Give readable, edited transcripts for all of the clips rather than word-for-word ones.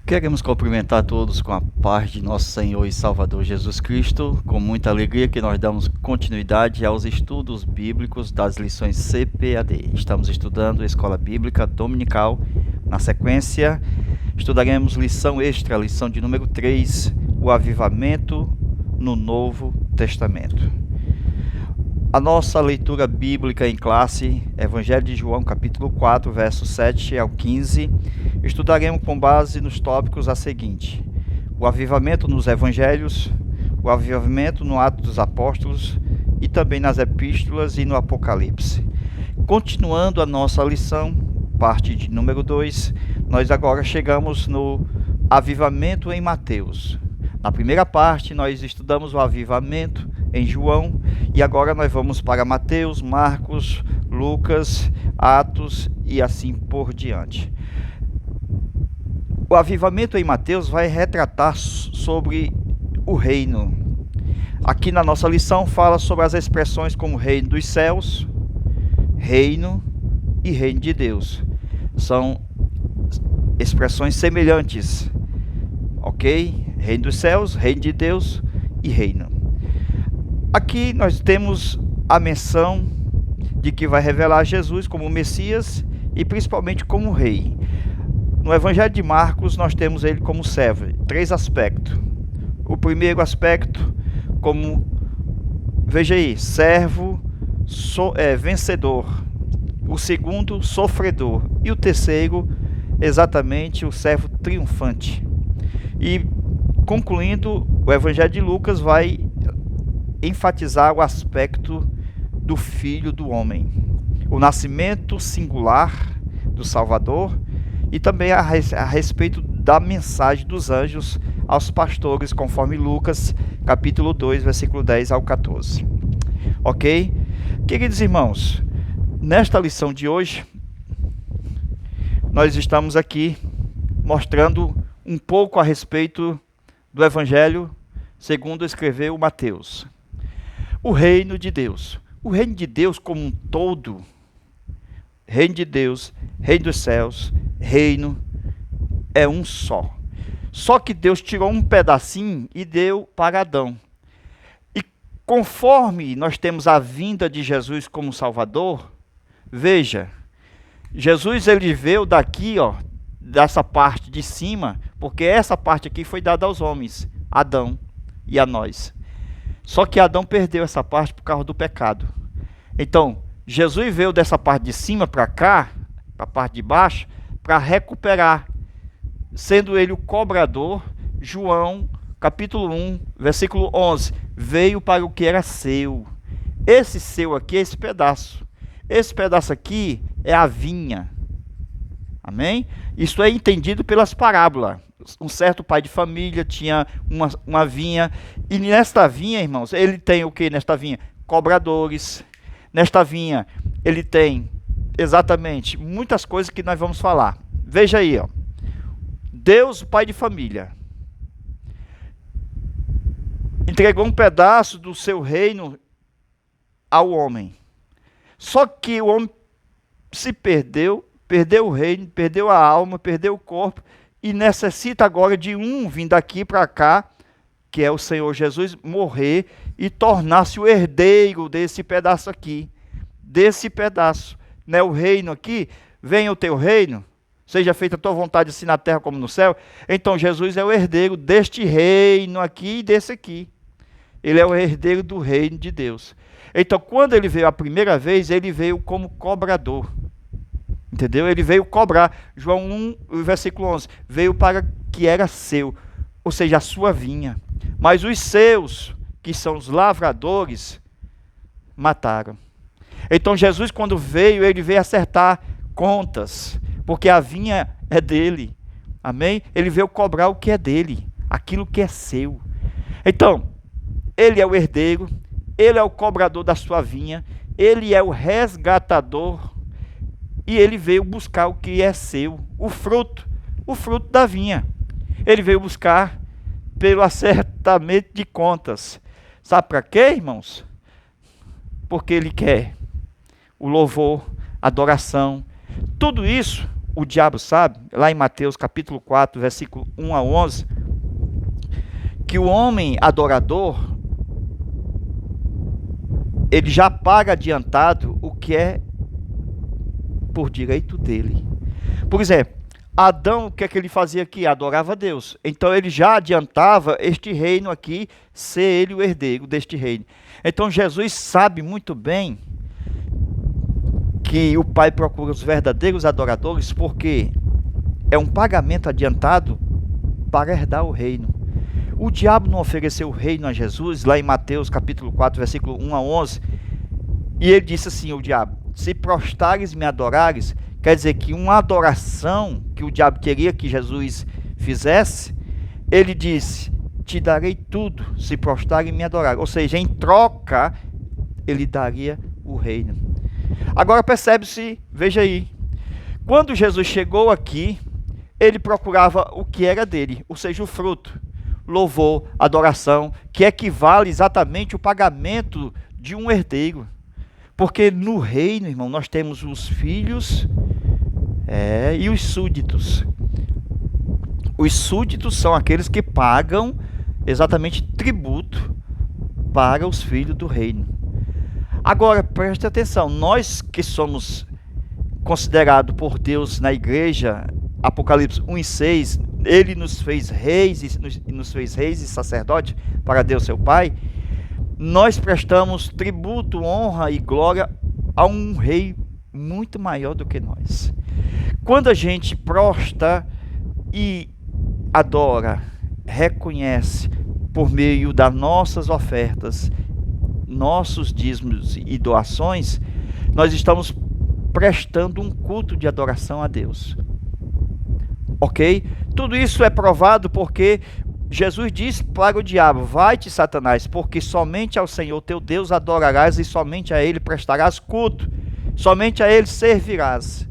Queremos cumprimentar todos com a paz de nosso Senhor e Salvador Jesus Cristo, com muita alegria que nós damos continuidade aos estudos bíblicos das lições CPAD. Estamos estudando a Escola Bíblica Dominical. Na sequência, estudaremos lição extra, lição de número 3, o avivamento no Novo Testamento. A nossa leitura bíblica em classe, Evangelho de João, capítulo 4, versos 7 ao 15, estudaremos com base nos tópicos a seguinte: o avivamento nos Evangelhos, o avivamento no Atos dos Apóstolos e também nas Epístolas e no Apocalipse. Continuando a nossa lição, parte de número 2, nós agora chegamos no avivamento em Mateus. Na primeira parte, nós estudamos o avivamento em João, e agora nós vamos para Mateus, Marcos, Lucas, Atos e assim por diante. O avivamento em Mateus vai retratar sobre o reino. Aqui na nossa lição fala sobre as expressões como reino dos céus, reino e reino de Deus. São expressões semelhantes, ok? Reino dos céus, reino de Deus e reino. Aqui nós temos a menção de que vai revelar Jesus como Messias e principalmente como Rei. No Evangelho de Marcos nós temos ele como servo, 3 aspectos. O primeiro aspecto como, veja aí, servo vencedor. O segundo, sofredor. E o terceiro, exatamente, o servo triunfante. E concluindo, o Evangelho de Lucas vai enfatizar o aspecto do Filho do Homem, o nascimento singular do Salvador e também a respeito da mensagem dos anjos aos pastores, conforme Lucas, capítulo 2, versículo 10 ao 14. Ok? Queridos irmãos, nesta lição de hoje, nós estamos aqui mostrando um pouco a respeito do Evangelho segundo escreveu Mateus. O reino de Deus. O reino de Deus como um todo, reino de Deus, reino dos céus, reino, é um só. Só que Deus tirou um pedacinho e deu para Adão. E conforme nós temos a vinda de Jesus como Salvador, veja, Jesus ele veio daqui, ó, dessa parte de cima, porque essa parte aqui foi dada aos homens, Adão e a nós. Só que Adão perdeu essa parte por causa do pecado. Então, Jesus veio dessa parte de cima para cá, para a parte de baixo, para recuperar, sendo ele o cobrador. João, capítulo 1, versículo 11, veio para o que era seu. Esse seu aqui é esse pedaço. Esse pedaço aqui é a vinha. Amém? Isso é entendido pelas parábolas. Um certo pai de família tinha uma vinha, e nesta vinha, irmãos, ele tem o que nesta vinha? Cobradores. Nesta vinha, ele tem exatamente muitas coisas que nós vamos falar. Veja aí, ó. Deus, pai de família, entregou um pedaço do seu reino ao homem. Só que o homem se perdeu o reino, perdeu a alma, perdeu o corpo, e necessita agora de um vindo daqui para cá, que é o Senhor Jesus, morrer e tornar-se o herdeiro desse pedaço aqui, desse pedaço. Né? O reino aqui, venha o teu reino, seja feita a tua vontade assim na terra como no céu. Então Jesus é o herdeiro deste reino aqui e desse aqui. Ele é o herdeiro do reino de Deus. Então quando ele veio a primeira vez, ele veio como cobrador. Entendeu? Ele veio cobrar. João 1, versículo 11. Veio para que era seu, ou seja, a sua vinha. Mas os seus, que são os lavradores, mataram. Então Jesus, quando veio, ele veio acertar contas, porque a vinha é dele. Amém? Ele veio cobrar o que é dele, aquilo que é seu. Então, ele é o herdeiro, ele é o cobrador da sua vinha, ele é o resgatador. E ele veio buscar o que é seu, o fruto da vinha. Ele veio buscar pelo acertamento de contas. Sabe para quê, irmãos? Porque ele quer o louvor, a adoração. Tudo isso o diabo sabe, lá em Mateus capítulo 4, versículo 1 a 11, que o homem adorador, ele já paga adiantado o que é por direito dele. Por exemplo, Adão, o que é que ele fazia aqui? Adorava a Deus. Então ele já adiantava este reino aqui, ser ele o herdeiro deste reino. Então Jesus sabe muito bem que o Pai procura os verdadeiros adoradores, porque é um pagamento adiantado para herdar o reino. O diabo não ofereceu o reino a Jesus, lá em Mateus capítulo 4, versículo 1 a 11, e ele disse assim, o diabo: se prostrares e me adorares, quer dizer que uma adoração que o diabo queria que Jesus fizesse, ele disse: te darei tudo se prostrares e me adorares. Ou seja, em troca, ele daria o reino. Agora percebe-se, veja aí, quando Jesus chegou aqui, ele procurava o que era dele, ou seja, o fruto, louvor, adoração, que equivale exatamente ao pagamento de um herdeiro. Porque no reino, irmão, nós temos os filhos e os súditos. Os súditos são aqueles que pagam exatamente tributo para os filhos do reino. Agora, preste atenção, nós que somos considerados por Deus na igreja, Apocalipse 1:6, ele nos fez reis e sacerdotes para Deus seu Pai. Nós prestamos tributo, honra e glória a um rei muito maior do que nós. Quando a gente prostra e adora, reconhece por meio das nossas ofertas, nossos dízimos e doações, nós estamos prestando um culto de adoração a Deus. Ok? Tudo isso é provado porque Jesus disse para o diabo: vai-te, Satanás, porque somente ao Senhor teu Deus adorarás e somente a Ele prestarás culto, somente a Ele servirás.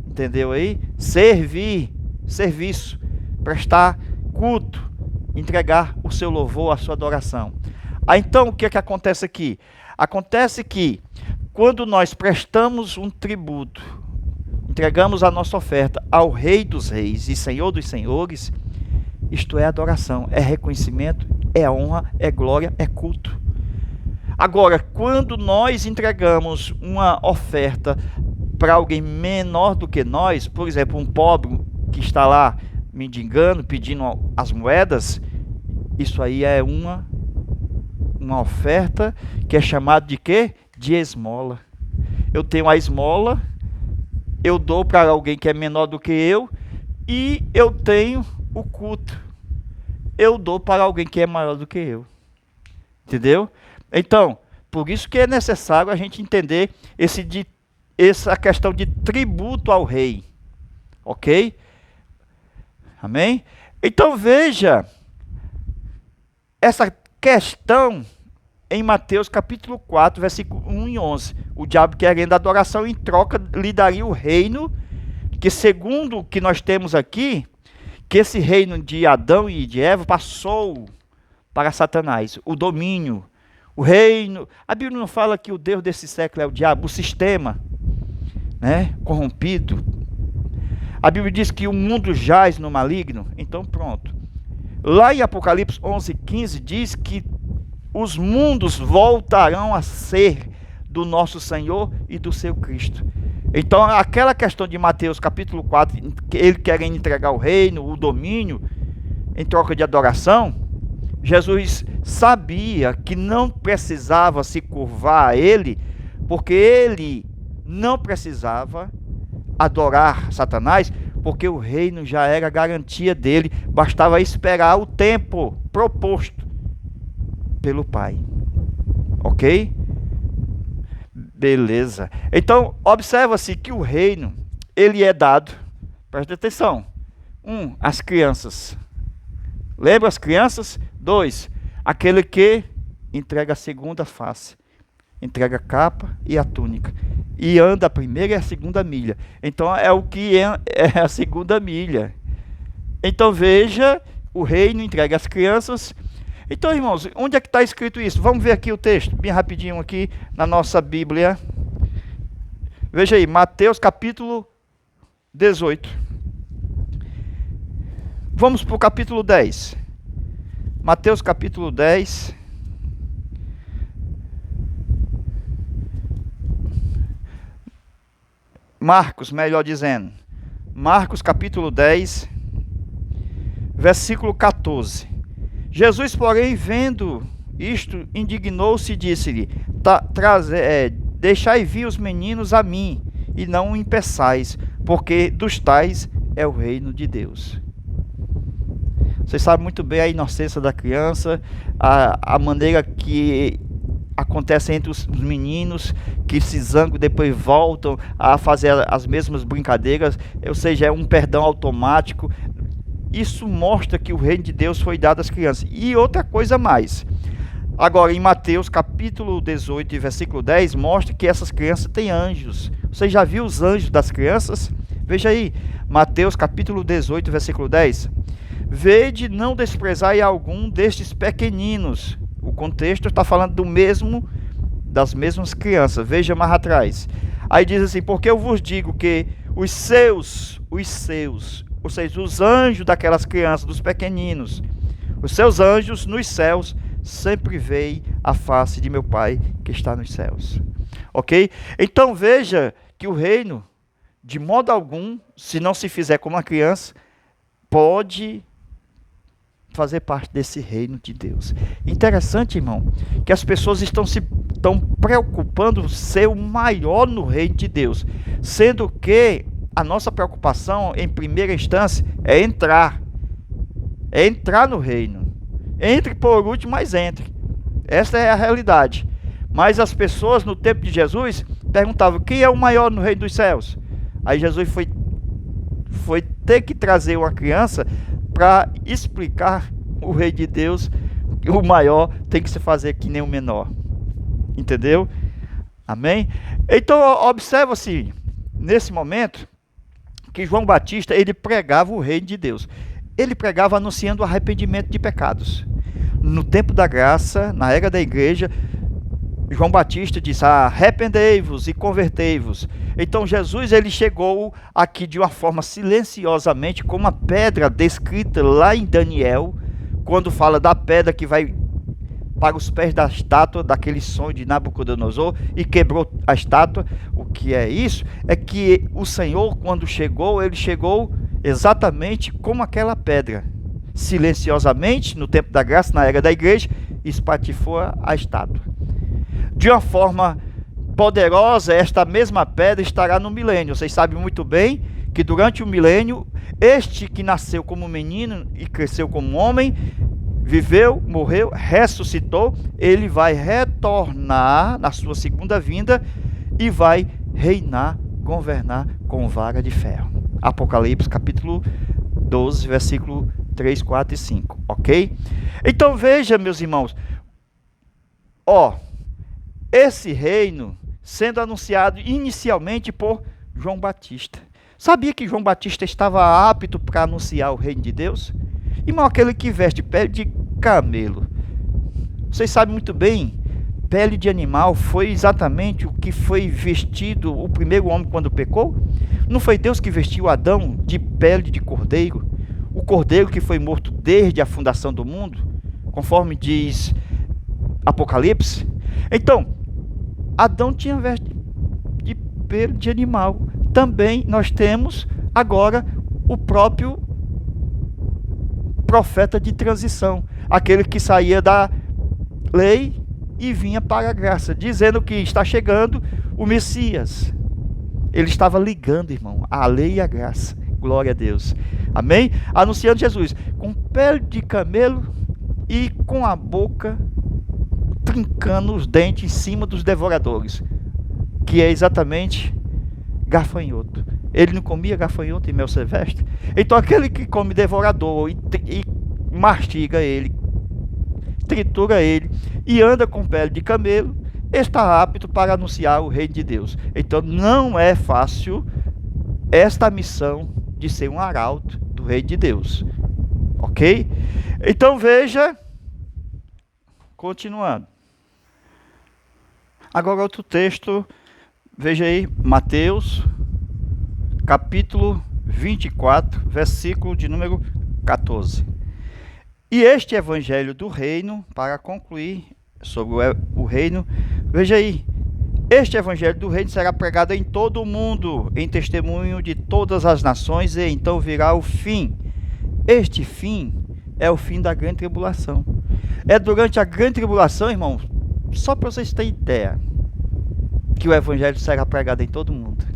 Entendeu aí? Servir, serviço, prestar culto, entregar o seu louvor, a sua adoração. Então, o que é que acontece aqui? Acontece que, quando nós prestamos um tributo, entregamos a nossa oferta ao Rei dos Reis e Senhor dos Senhores, isto é adoração, é reconhecimento, é honra, é glória, é culto. Agora, quando nós entregamos uma oferta para alguém menor do que nós, por exemplo, um pobre que está lá mendigando, pedindo as moedas, isso aí é uma oferta que é chamada de quê? De esmola. Eu tenho a esmola, eu dou para alguém que é menor do que eu, e eu tenho o culto. Eu dou para alguém que é maior do que eu. Entendeu? Então, por isso que é necessário a gente entender essa questão de tributo ao rei. Ok? Amém? Então veja essa questão em Mateus capítulo 4, versículo 1 e 11. O diabo, querendo adoração, em troca lhe daria o reino, que segundo o que nós temos aqui, que esse reino de Adão e de Eva passou para Satanás, o domínio, o reino. A Bíblia não fala que o Deus desse século é o diabo, o sistema, né, corrompido. A Bíblia diz que o mundo jaz no maligno. Então pronto. Lá em Apocalipse 11:15 diz que os mundos voltarão a ser do nosso Senhor e do seu Cristo. Então, aquela questão de Mateus capítulo 4, ele querendo entregar o reino, o domínio, em troca de adoração, Jesus sabia que não precisava se curvar a ele, porque ele não precisava adorar Satanás, porque o reino já era garantia dele, bastava esperar o tempo proposto pelo Pai. Ok? Beleza. Então, observa-se que o reino, ele é dado, presta atenção, as crianças. Lembra as crianças? 2, aquele que entrega a segunda face, entrega a capa e a túnica, e anda a primeira e a segunda milha. Então, é o que é a segunda milha. Então, veja, o reino entrega as crianças. Então, irmãos, onde é que está escrito isso? Vamos ver aqui o texto, bem rapidinho aqui na nossa Bíblia. Veja aí, Mateus capítulo 18. Vamos para o capítulo 10. Mateus capítulo 10. Marcos, melhor dizendo. Marcos capítulo 10, versículo 14. Jesus, porém, vendo isto, indignou-se e disse-lhe: deixai vir os meninos a mim, e não o impeçais, porque dos tais é o reino de Deus. Vocês sabem muito bem a inocência da criança, a maneira que acontece entre os meninos, que se zangam, depois voltam a fazer as mesmas brincadeiras, ou seja, é um perdão automático. Isso mostra que o reino de Deus foi dado às crianças. E outra coisa mais. Agora, em Mateus capítulo 18 e versículo 10, mostra que essas crianças têm anjos. Você já viu os anjos das crianças? Veja aí, Mateus capítulo 18, versículo 10. Vede, não desprezai algum destes pequeninos. O contexto está falando das mesmas crianças. Veja mais atrás. Aí diz assim: porque eu vos digo que os seus, ou seja, os anjos daquelas crianças, dos pequeninos, os seus anjos nos céus sempre veem a face de meu Pai que está nos céus. Ok? Então veja que o reino, de modo algum, se não se fizer como uma criança, pode fazer parte desse reino de Deus. Interessante, irmão, que as pessoas estão preocupando ser o maior no reino de Deus, sendo que a nossa preocupação, em primeira instância, é entrar no reino. Entre por último, mas entre. Essa é a realidade. Mas as pessoas no tempo de Jesus perguntavam: quem é o maior no reino dos céus? Aí Jesus foi ter que trazer uma criança para explicar o reino de Deus. O maior tem que se fazer que nem o menor. Entendeu? Amém? Então observa-se nesse momento que João Batista, ele pregava o reino de Deus. Ele pregava anunciando o arrependimento de pecados. No tempo da graça, na era da igreja, João Batista disse: arrependei-vos e convertei-vos. Então Jesus, ele chegou aqui de uma forma silenciosamente, com uma pedra descrita lá em Daniel, quando fala da pedra que vai para os pés da estátua, daquele sonho de Nabucodonosor, e quebrou a estátua. O que é isso? É que o Senhor, quando chegou, ele chegou exatamente como aquela pedra, silenciosamente, no tempo da graça, na era da igreja, espatifou a estátua. De uma forma poderosa, esta mesma pedra estará no milênio. Vocês sabem muito bem que durante o milênio, este que nasceu como menino e cresceu como homem, viveu, morreu, ressuscitou, ele vai retornar na sua segunda vinda e vai reinar, governar com vara de ferro. Apocalipse capítulo 12, versículo 3, 4 e 5, ok? Então veja, meus irmãos, esse reino sendo anunciado inicialmente por João Batista. Sabia que João Batista estava apto para anunciar o reino de Deus? Irmão, aquele que veste pele de camelo. Vocês sabem muito bem, pele de animal foi exatamente o que foi vestido o primeiro homem quando pecou? Não foi Deus que vestiu Adão de pele de cordeiro? O cordeiro que foi morto desde a fundação do mundo, conforme diz Apocalipse. Então, Adão tinha veste de pele de animal. Também nós temos agora o próprio profeta de transição, aquele que saía da lei e vinha para a graça, dizendo que está chegando o Messias. Ele estava ligando, irmão, a lei e a graça. Glória a Deus. Amém? Anunciando Jesus com pele de camelo e com a boca trincando os dentes em cima dos devoradores, que é exatamente gafanhoto. Ele não comia gafanhoto e mel silvestre? Então aquele que come devorador e mastiga ele, tritura ele e anda com pele de camelo, está apto para anunciar o reino de Deus. Então não é fácil esta missão de ser um arauto do reino de Deus. Ok? Então veja, continuando. Agora outro texto, veja aí, Mateus capítulo 24, versículo de número 14. E este evangelho do reino, para concluir sobre o reino, veja aí, este evangelho do reino será pregado em todo o mundo, em testemunho de todas as nações, e então virá o fim. Este fim é o fim da grande tribulação. É durante a grande tribulação, irmãos, só para vocês terem ideia, que o evangelho será pregado em todo o mundo.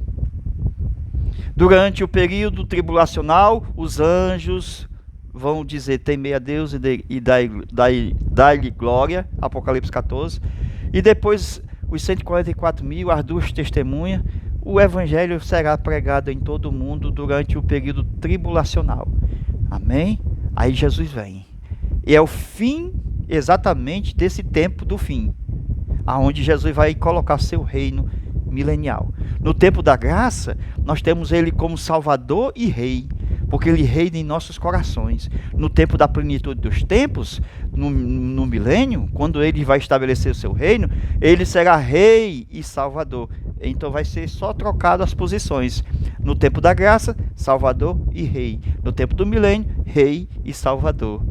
Durante o período tribulacional, os anjos vão dizer: temei a Deus e dai-lhe glória, Apocalipse 14. E depois os 144 mil, as duas testemunhas, o evangelho será pregado em todo o mundo durante o período tribulacional. Amém? Aí Jesus vem. E é o fim exatamente desse tempo do fim, aonde Jesus vai colocar seu reino milenial. No tempo da graça, nós temos ele como Salvador e Rei, porque ele reina em nossos corações. No tempo da plenitude dos tempos, no milênio, quando ele vai estabelecer o seu reino, ele será Rei e Salvador. Então vai ser só trocado as posições. No tempo da graça, Salvador e Rei. No tempo do milênio, Rei e Salvador.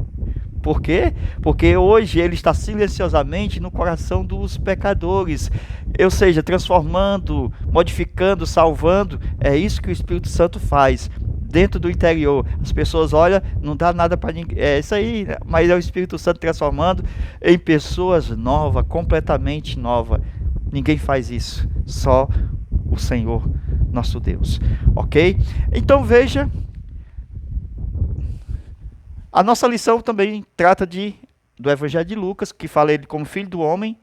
Por quê? Porque hoje ele está silenciosamente no coração dos pecadores, ou seja, transformando, modificando, salvando. É isso que o Espírito Santo faz dentro do interior. As pessoas olham, não dá nada para ninguém, é isso aí, mas é o Espírito Santo transformando em pessoas novas, completamente novas. Ninguém faz isso, só o Senhor nosso Deus, ok? Então veja, a nossa lição também trata do Evangelho de Lucas, que fala ele como filho do homem,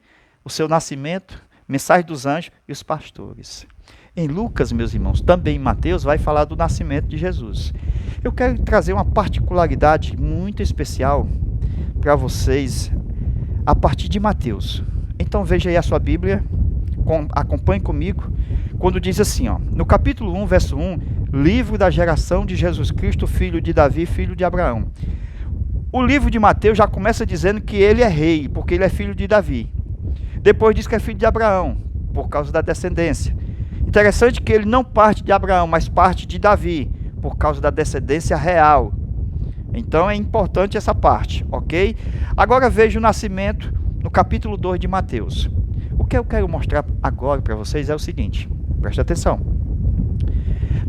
o seu nascimento, mensagem dos anjos e os pastores. Em Lucas, meus irmãos, também em Mateus, vai falar do nascimento de Jesus. Eu quero trazer uma particularidade muito especial para vocês a partir de Mateus. Então veja aí a sua Bíblia, acompanhe comigo, quando diz assim, ó, no capítulo 1, verso 1, livro da geração de Jesus Cristo, filho de Davi, filho de Abraão. O livro de Mateus já começa dizendo que ele é rei, porque ele é filho de Davi. Depois diz que é filho de Abraão, por causa da descendência. Interessante que ele não parte de Abraão, mas parte de Davi, por causa da descendência real. Então é importante essa parte, ok? Agora veja o nascimento no capítulo 2 de Mateus. O que eu quero mostrar agora para vocês é o seguinte, preste atenção.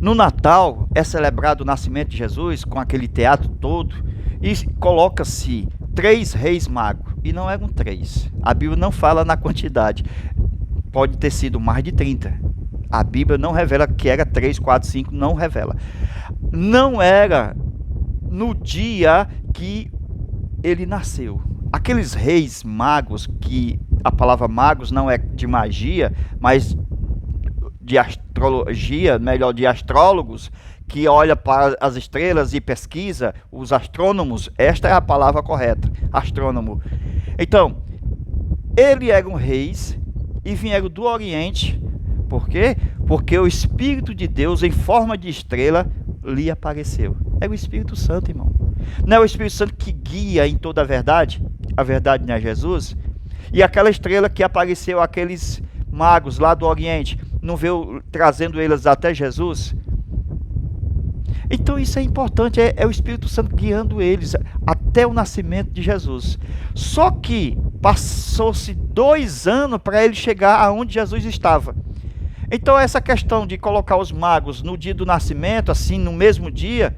No Natal é celebrado o nascimento de Jesus, com aquele teatro todo, e coloca-se 3 reis magos, e não eram 3. A Bíblia não fala na quantidade, pode ter sido mais de 30. A Bíblia não revela que era 3, 4, 5, não revela. Não era no dia que ele nasceu. Aqueles reis magos, que a palavra magos não é de magia, mas de astrologia, melhor, de astrólogos, que olha para as estrelas e pesquisa, os astrônomos, esta é a palavra correta, astrônomo. Então, eles eram reis e vieram do Oriente. Por quê? Porque o Espírito de Deus, em forma de estrela, lhe apareceu. É o Espírito Santo, irmão. Não é o Espírito Santo que guia em toda a verdade não é Jesus? E aquela estrela que apareceu àqueles magos lá do Oriente, não veio trazendo eles até Jesus? Então isso é importante, é o Espírito Santo guiando eles até o nascimento de Jesus. Só que passou-se 2 anos para ele chegar aonde Jesus estava. Então essa questão de colocar os magos no dia do nascimento, assim, no mesmo dia,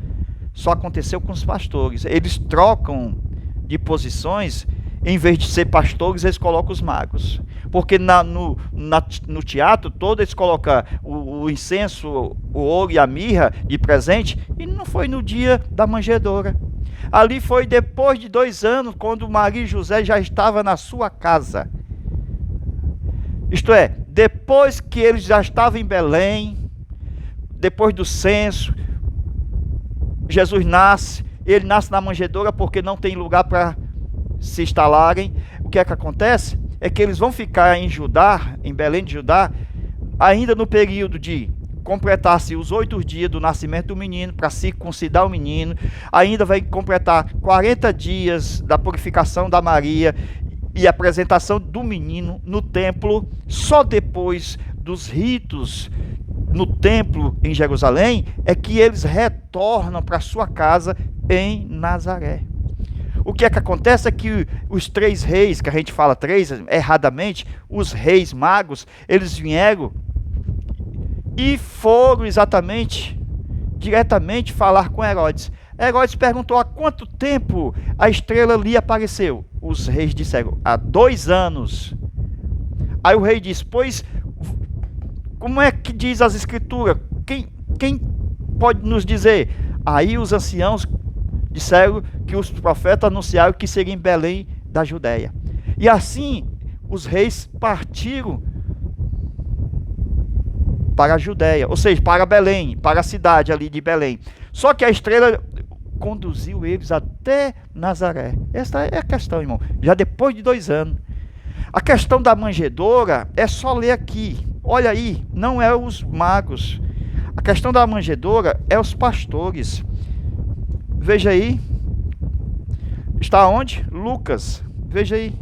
só aconteceu com os pastores. Eles trocam de posições, em vez de ser pastores, eles colocam os magos. Porque no teatro todo eles colocam o incenso, o ouro e a mirra de presente, e não foi no dia da manjedoura. Ali foi depois de 2 anos, quando Maria e José já estavam na sua casa. Isto é, depois que eles já estavam em Belém, depois do censo, Jesus nasce, ele nasce na manjedoura porque não tem lugar para se instalarem. O que é que acontece? É que eles vão ficar em Judá, em Belém de Judá, ainda no período de completar-se os 8 dias do nascimento do menino, para circuncidar o menino, ainda vai completar 40 dias da purificação da Maria, e a apresentação do menino no templo, só depois dos ritos no templo em Jerusalém, é que eles retornam para sua casa em Nazaré. O que é que acontece é que os 3 reis, que a gente fala 3 erradamente, os reis magos, eles vieram e foram diretamente falar com Herodes. Herodes perguntou há quanto tempo a estrela lhe apareceu. Os reis disseram, há 2 anos. Aí o rei disse, pois, como é que diz as escrituras? Quem pode nos dizer? Aí os anciãos disseram que os profetas anunciaram que seria em Belém da Judéia. E assim, os reis partiram para a Judéia, ou seja, para Belém, para a cidade ali de Belém. Só que a estrela conduziu eles até Nazaré. Essa é a questão, irmão. Já depois de 2 anos. A questão da manjedoura é só ler aqui. Olha aí, não é os magos. A questão da manjedoura é os pastores. Veja aí. Está onde? Lucas. Veja aí.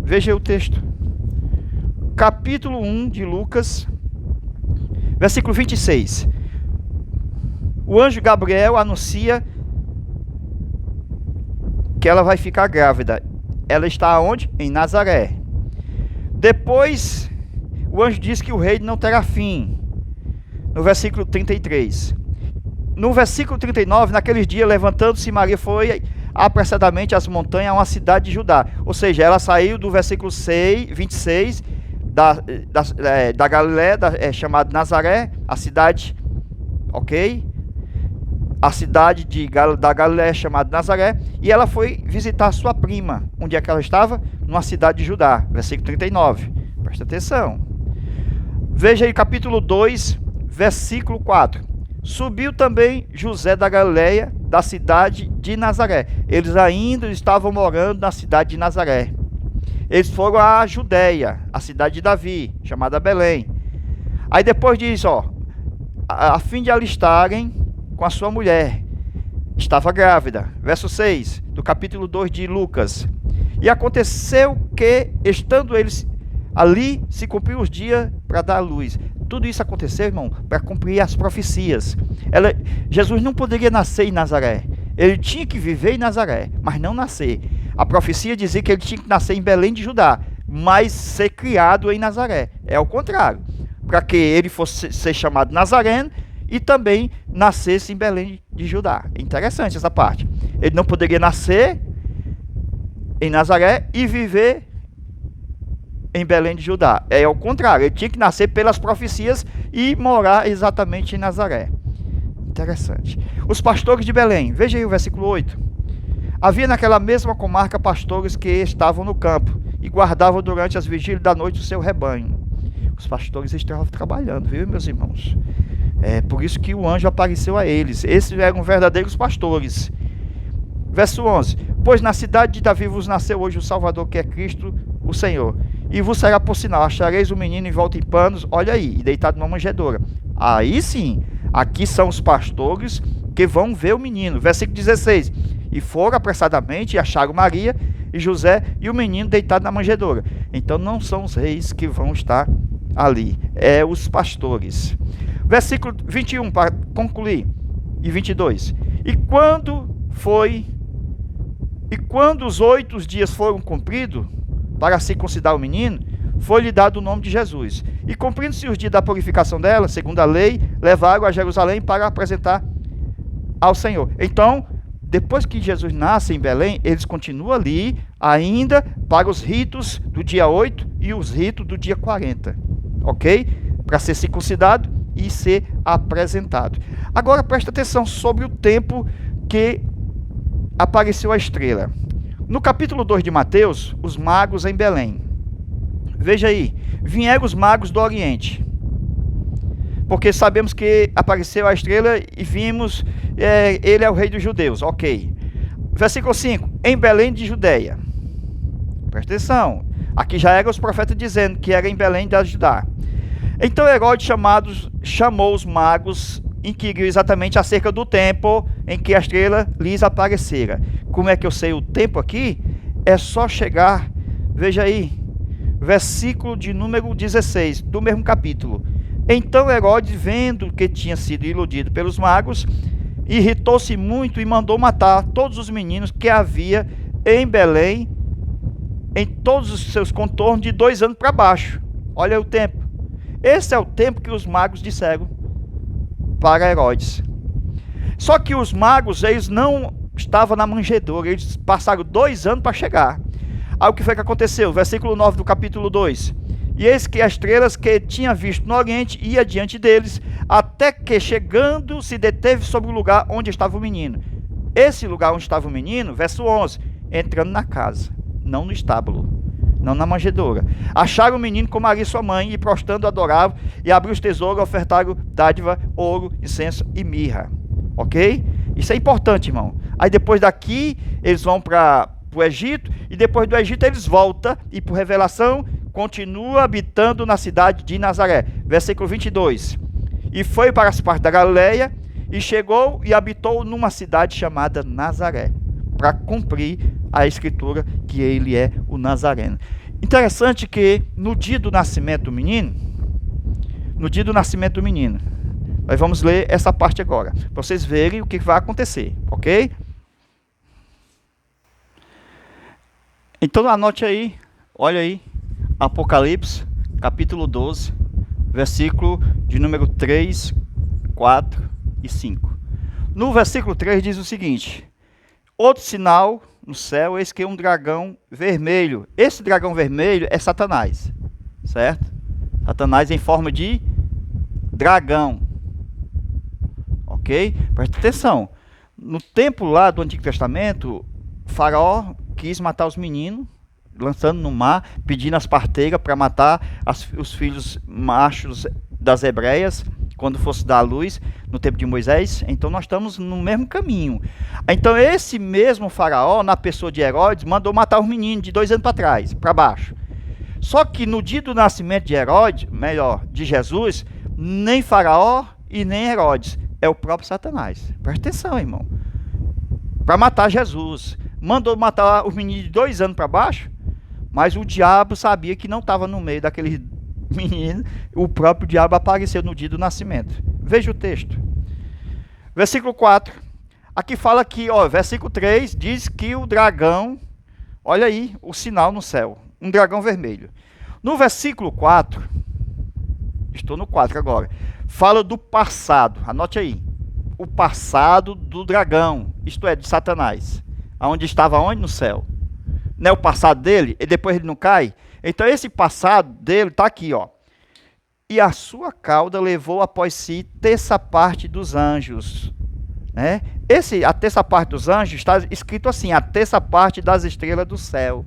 Veja aí o texto. Capítulo 1 de Lucas, versículo 26. O anjo Gabriel anuncia que ela vai ficar grávida. Ela está onde? Em Nazaré. Depois, o anjo diz que o reino não terá fim. No versículo 33. No versículo 39, naqueles dias, levantando-se, Maria foi apressadamente às montanhas, a uma cidade de Judá. Ou seja, ela saiu do versículo 26 da Galiléia, chamada Nazaré, a cidade, ok? A cidade da Galiléia chamada Nazaré, e ela foi visitar sua prima. Onde é que ela estava? Numa cidade de Judá, versículo 39. Presta atenção. Veja aí capítulo 2, versículo 4. Subiu também José da Galiléia, da cidade de Nazaré. Eles ainda estavam morando na cidade de Nazaré. Eles foram à Judéia, a cidade de Davi, chamada Belém. Aí depois diz, a fim de alistarem com a sua mulher. Estava grávida. Verso 6, do capítulo 2 de Lucas. E aconteceu que, estando eles ali, se cumpriu os dias para dar luz. Tudo isso aconteceu, irmão, para cumprir as profecias. Jesus não poderia nascer em Nazaré. Ele tinha que viver em Nazaré, mas não nascer. A profecia dizia que ele tinha que nascer em Belém de Judá, mas ser criado em Nazaré. É o contrário. Para que ele fosse ser chamado Nazareno e também nascesse em Belém de Judá. É interessante essa parte. Ele não poderia nascer em Nazaré e viver em Belém de Judá. É o contrário. Ele tinha que nascer pelas profecias e morar exatamente em Nazaré. Interessante. Os pastores de Belém. Veja aí o versículo 8. Havia naquela mesma comarca pastores que estavam no campo e guardavam durante as vigílias da noite o seu rebanho. Os pastores estavam trabalhando, viu, meus irmãos? É por isso que o anjo apareceu a eles. Esses eram verdadeiros pastores. Verso 11. Pois na cidade de Davi vos nasceu hoje o Salvador, que é Cristo, o Senhor. E vos será por sinal, achareis o menino envolto em panos, olha aí, e deitado numa manjedoura. Aí sim, aqui são os pastores que vão ver o menino. Versículo 16. E foram apressadamente e acharam Maria e José e o menino deitado na manjedoura. Então não são os reis que vão estar ali, é os pastores. Versículo 21, para concluir, e 22. E quando os 8 dias foram cumpridos para circuncidar o menino, foi-lhe dado o nome de Jesus. E cumprindo-se os dias da purificação dela, segundo a lei, levaram a Jerusalém para apresentar ao Senhor. Então, depois que Jesus nasce em Belém, eles continuam ali ainda para os ritos do dia 8 e os ritos do dia 40. Ok? Para ser circuncidado e ser apresentado. Agora presta atenção sobre o tempo que apareceu a estrela. No capítulo 2 de Mateus, os magos em Belém. Veja aí, vieram os magos do Oriente. Porque sabemos que apareceu a estrela e vimos, ele é o rei dos judeus, ok. Versículo 5, em Belém de Judeia. Presta atenção, aqui já eram os profetas dizendo que era em Belém da Judá. Então Herodes chamou os magos, inquiriu exatamente acerca do tempo em que a estrela lhes aparecera. Como é que eu sei o tempo aqui? É só chegar, veja aí, versículo de número 16, do mesmo capítulo. Então Herodes, vendo que tinha sido iludido pelos magos, irritou-se muito e mandou matar todos os meninos que havia em Belém, em todos os seus contornos, de 2 anos para baixo. Olha o tempo. Esse é o tempo que os magos disseram para Herodes. Só que os magos, eles não estavam na manjedoura, eles passaram 2 anos para chegar. Aí o que foi que aconteceu? Versículo 9 do capítulo 2. E eis que as estrelas que tinha visto no oriente ia diante deles, até que chegando se deteve sobre o lugar onde estava o menino. Esse lugar onde estava o menino, verso 11, entrando na casa, não no estábulo, não na manjedoura. Acharam o menino com Maria sua mãe, e prostrando adoravam, e abriu os tesouros, ofertaram dádiva, ouro, incenso e mirra. Ok? Isso é importante, irmão. Aí depois daqui, eles vão para o Egito, e depois do Egito eles voltam, e por revelação, continua habitando na cidade de Nazaré. Versículo 22. E foi para as partes da Galileia, e chegou e habitou numa cidade chamada Nazaré, para cumprir a escritura que ele é o Nazareno. Interessante que no dia do nascimento do menino, nós vamos ler essa parte agora, para vocês verem o que vai acontecer, ok? Então anote aí, olha aí, Apocalipse, capítulo 12, versículo de número 3, 4 e 5. No versículo 3 diz o seguinte: outro sinal no céu, eis que um dragão vermelho. Esse dragão vermelho é Satanás, certo? Satanás em forma de dragão. Ok? Presta atenção. No tempo lá do Antigo Testamento, Faraó quis matar os meninos, lançando no mar, pedindo as parteiras para matar os filhos machos das hebreias, quando fosse dar a luz, no tempo de Moisés. Então nós estamos no mesmo caminho. Então esse mesmo Faraó, na pessoa de Herodes, mandou matar os meninos de 2 anos para trás, para baixo. Só que no dia do nascimento de Herodes, melhor, de Jesus, nem Faraó e nem Herodes, é o próprio Satanás. Presta atenção, irmão. Para matar Jesus. Mandou matar os meninos de 2 anos para baixo, mas o diabo sabia que não estava no meio daqueles meninos. O próprio diabo apareceu no dia do nascimento. Veja o texto. Versículo 4. Aqui fala que, versículo 3, diz que o dragão, olha aí o sinal no céu, um dragão vermelho. No versículo 4, estou no 4 agora, fala do passado, anote aí, o passado do dragão, isto é, de Satanás. Aonde estava onde? No céu. Não é o passado dele? E depois ele não cai? Então esse passado dele está aqui, ó. E a sua cauda levou após si terça parte dos anjos. Né? A terça parte dos anjos está escrito assim, a terça parte das estrelas do céu.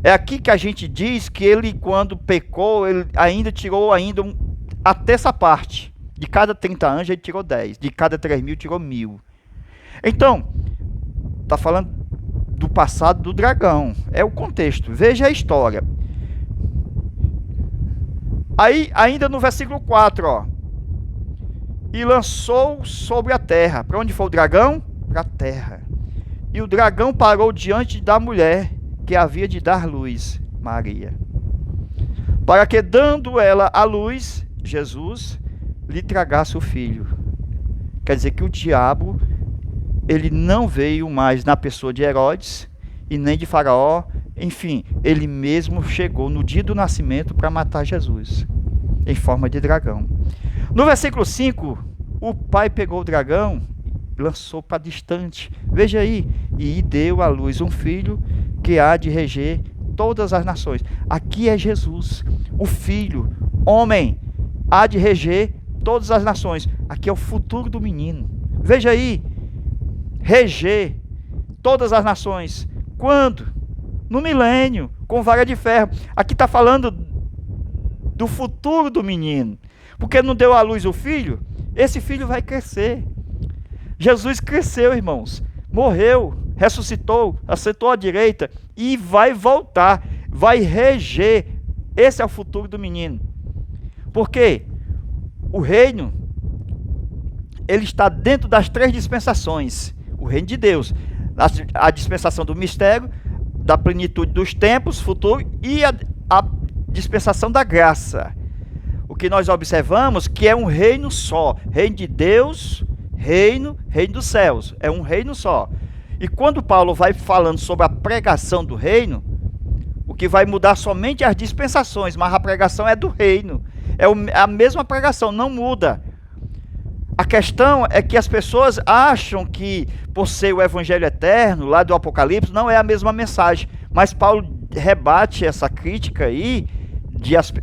É aqui que a gente diz que ele, quando pecou, ele ainda tirou a terça parte. De cada 30 anjos ele tirou 10. De cada 3.000 tirou 1.000. Então, está falando do passado do dragão. É o contexto. Veja a história. Aí, ainda no versículo 4, ó. E lançou sobre a terra. Para onde foi o dragão? Para a terra. E o dragão parou diante da mulher que havia de dar luz, Maria. Para que, dando ela a luz, Jesus, lhe tragasse o filho. Quer dizer que o diabo, ele não veio mais na pessoa de Herodes e nem de Faraó. Enfim, ele mesmo chegou no dia do nascimento para matar Jesus, em forma de dragão. No versículo 5, o pai pegou o dragão e lançou para distante. Veja aí, e deu à luz um filho que há de reger todas as nações. Aqui é Jesus, o filho, homem, há de reger todas as nações. Aqui é o futuro do menino. Veja aí, reger todas as nações. Quando? No milênio, com vara de ferro. Aqui está falando do futuro do menino. Porque não deu à luz o filho, esse filho vai crescer. Jesus cresceu, irmãos. Morreu, ressuscitou, assentou à direita e vai voltar. Vai reger. Esse é o futuro do menino. Por quê? O reino, ele está dentro das 3 dispensações. O reino de Deus, a dispensação do mistério, da plenitude dos tempos, futuro, e a dispensação da graça. o que nós observamos que é um reino só, reino de Deus, reino dos céus, é um reino só. E quando Paulo vai falando sobre a pregação do reino, o que vai mudar somente as dispensações, mas a pregação é do reino, é a mesma pregação, não muda. A questão é que as pessoas acham que, por ser o evangelho eterno, lá do Apocalipse, não é a mesma mensagem. Mas Paulo rebate essa crítica aí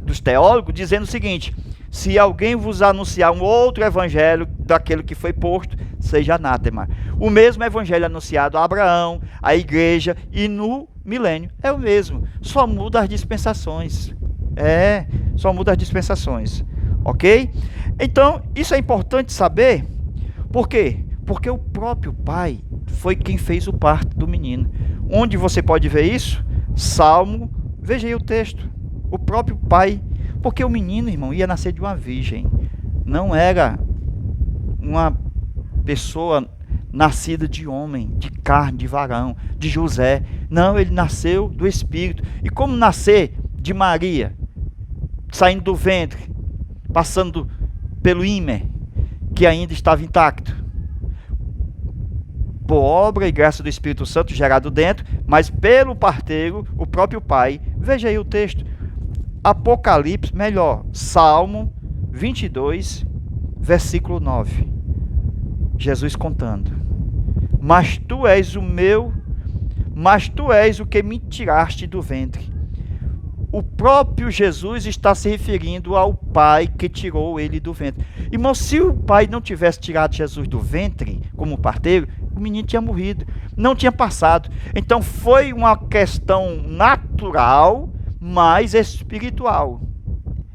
dos teólogos, dizendo o seguinte: se alguém vos anunciar um outro evangelho daquele que foi posto, seja anátema. O mesmo evangelho anunciado a Abraão, à igreja e no milênio é o mesmo, só muda as dispensações. Só muda as dispensações. Ok? Então, isso é importante saber. Por quê? Porque o próprio pai foi quem fez o parto do menino. Onde você pode ver isso? Salmo, veja aí o texto. O próprio pai. Porque o menino, irmão, ia nascer de uma virgem. Não era uma pessoa nascida de homem, de carne, de varão, de José. Não, ele nasceu do Espírito. E como nascer de Maria, saindo do ventre, passando pelo ímã, que ainda estava intacto, por obra e graça do Espírito Santo gerado dentro, mas pelo parteiro, o próprio pai. Veja aí o texto, Apocalipse, melhor, Salmo 22, versículo 9, Jesus contando: mas tu és o que me tiraste do ventre. O próprio Jesus está se referindo ao pai que tirou ele do ventre. Irmão, se o pai não tivesse tirado Jesus do ventre como parteiro, o menino tinha morrido, não tinha passado. Então foi uma questão natural, mas espiritual.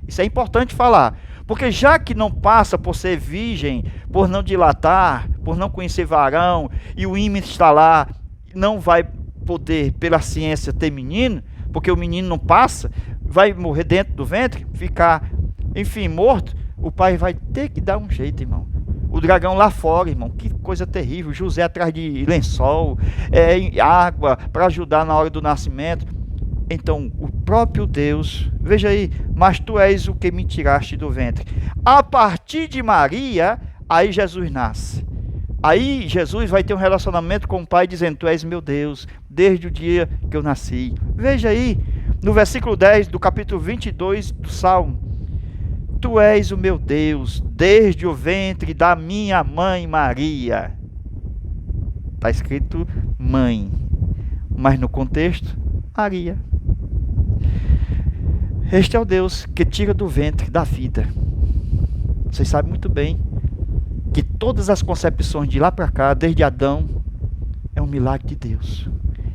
Isso é importante falar, porque já que não passa por ser virgem, por não dilatar, por não conhecer varão, e o ímã está lá, não vai poder pela ciência ter menino, porque o menino não passa, vai morrer dentro do ventre, ficar, enfim, morto, o pai vai ter que dar um jeito, irmão. O dragão lá fora, irmão, que coisa terrível, José atrás de lençol, água, para ajudar na hora do nascimento. Então, o próprio Deus, veja aí, mas tu és o que me tiraste do ventre. A partir de Maria, aí Jesus nasce. Aí Jesus vai ter um relacionamento com o pai dizendo: tu és meu Deus, desde o dia que eu nasci. Veja aí, no versículo 10 do capítulo 22 do Salmo: tu és o meu Deus, desde o ventre da minha mãe Maria. Está escrito mãe, mas no contexto, Maria. Este é o Deus que tira do ventre da vida. Vocês sabem muito bem que todas as concepções de lá para cá, desde Adão, é um milagre de Deus.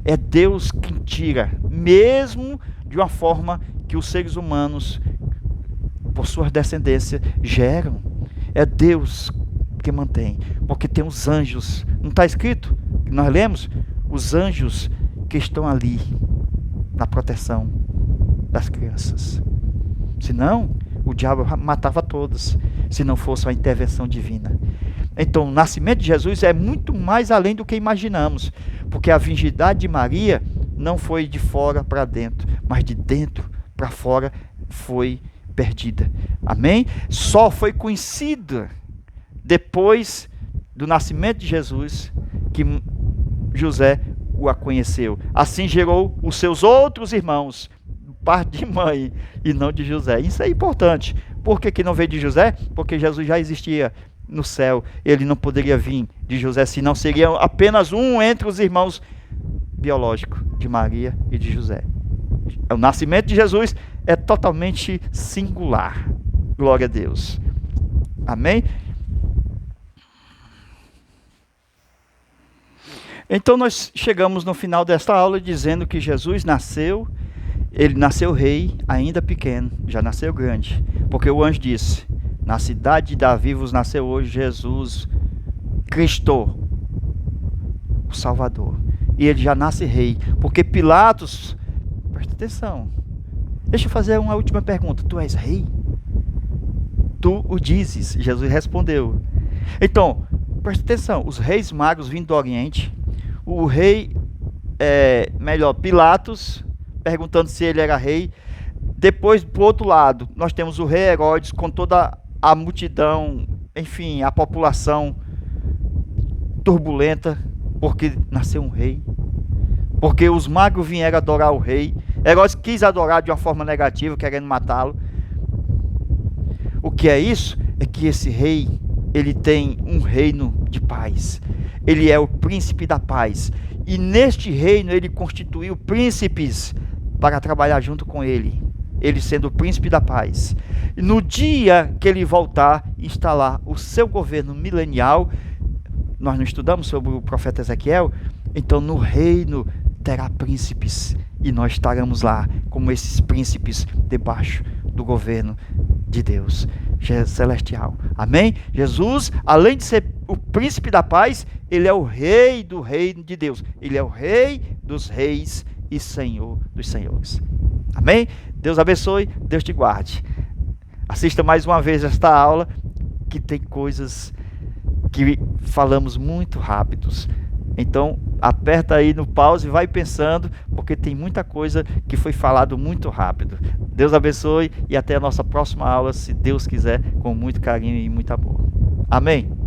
É Deus quem tira, mesmo de uma forma que os seres humanos, por sua descendência, geram. É Deus que mantém, porque tem os anjos. Não está escrito? Nós lemos os anjos que estão ali na proteção das crianças. Senão, o diabo matava todos, se não fosse a intervenção divina. Então, o nascimento de Jesus é muito mais além do que imaginamos, porque a virgindade de Maria não foi de fora para dentro, mas de dentro para fora foi perdida. Amém? Só foi conhecida depois do nascimento de Jesus que José o conheceu. Assim gerou os seus outros irmãos, parte de mãe e não de José. Isso é importante. Por que não veio de José? Porque Jesus já existia no céu. Ele não poderia vir de José, senão seria apenas um entre os irmãos biológicos de Maria e de José. O nascimento de Jesus é totalmente singular. Glória a Deus. Amém? Então nós chegamos no final desta aula dizendo que Jesus nasceu. Ele nasceu rei, ainda pequeno, já nasceu grande. Porque o anjo disse: na cidade de Davi vos nasceu hoje Jesus Cristo, o Salvador. E ele já nasce rei. Porque Pilatos, presta atenção, deixa eu fazer uma última pergunta: tu és rei? Tu o dizes. Jesus respondeu. Então, presta atenção, os reis magos vindo do Oriente, o rei, Pilatos, perguntando se ele era rei, Depois, por outro lado, nós temos o rei Herodes com toda a multidão, enfim, a população turbulenta, porque nasceu um rei, porque os magos vieram adorar o rei. Herodes quis adorar de uma forma negativa, querendo matá-lo. O que é isso? É que esse rei, ele tem um reino de paz. Ele é o príncipe da paz. E neste reino ele constituiu príncipes para trabalhar junto com ele. Ele sendo o príncipe da paz. E no dia que ele voltar, instalar o seu governo milenial. Nós não estudamos sobre o profeta Ezequiel? Então no reino terá príncipes. E nós estaremos lá como esses príncipes debaixo do governo de Deus celestial. Amém? Jesus, além de ser o príncipe da paz, ele é o rei do reino de Deus. Ele é o rei dos reis e senhor dos senhores. Amém? Deus abençoe, Deus te guarde. Assista mais uma vez esta aula, que tem coisas que falamos muito rápidos. Então, aperta aí no pause e vai pensando, porque tem muita coisa que foi falado muito rápido. Deus abençoe e até a nossa próxima aula, se Deus quiser, com muito carinho e muito amor. Amém?